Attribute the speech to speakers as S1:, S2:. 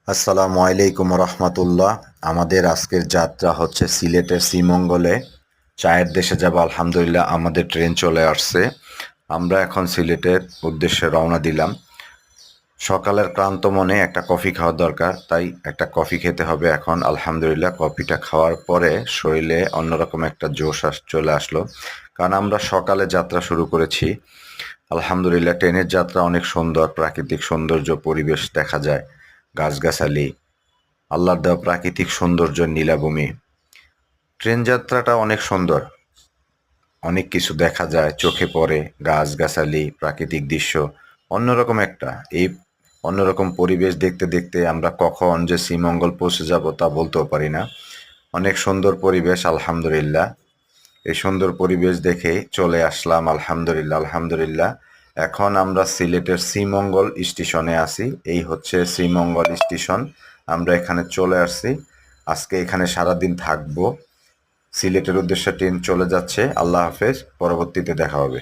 S1: আসসালামু আলাইকুম রহমতুল্লাহ। আমাদের আজকের যাত্রা হচ্ছে সিলেটের শ্রীমঙ্গলে। চায়ের দেশে যাব আলহামদুলিল্লাহ, আমাদের ট্রেন চলে আসছে। আমরা এখন সিলেটের উদ্দেশ্যে রওনা দিলাম। সকালের ক্লান্ত মনে একটা কফি খাওয়ার দরকার, তাই একটা কফি খেতে হবে এখন। আলহামদুলিল্লাহ, কফিটা খাওয়ার পরে শরীরে অন্যরকম একটা জোশ চলে আসলো, কারণ আমরা সকালে যাত্রা শুরু করেছি। আলহামদুলিল্লাহ, ট্রেনের যাত্রা অনেক সুন্দর, প্রাকৃতিক সৌন্দর্য, পরিবেশ দেখা যায়, গাছগাছালি, আল্লাহর দেওয়া প্রাকৃতিক সৌন্দর্য, নীলাভূমি। ট্রেন যাত্রাটা অনেক সুন্দর, অনেক কিছু দেখা যায়, চোখে পড়ে, গাছগাছালি, প্রাকৃতিক দৃশ্য, অন্যরকম একটা এই অন্যরকম পরিবেশ দেখতে দেখতে আমরা কখন যে শ্রীমঙ্গল পৌঁছে যাব তা বলতেও পারি না। অনেক সুন্দর পরিবেশ আলহামদুলিল্লাহ। এই সুন্দর পরিবেশ দেখে চলে আসলাম আলহামদুলিল্লাহ। আলহামদুলিল্লাহ, এখন আমরা সিলেটের শ্রীমঙ্গল স্টেশনে আছি। এই হচ্ছে শ্রীমঙ্গল স্টেশন। আমরা এখানে চলে আসছি। আজকে এখানে সারাদিন থাকবো। সিলেটের উদ্দেশ্যে ট্রেন চলে যাচ্ছে। আল্লাহ হাফেজ, পরবর্তীতে দেখা হবে।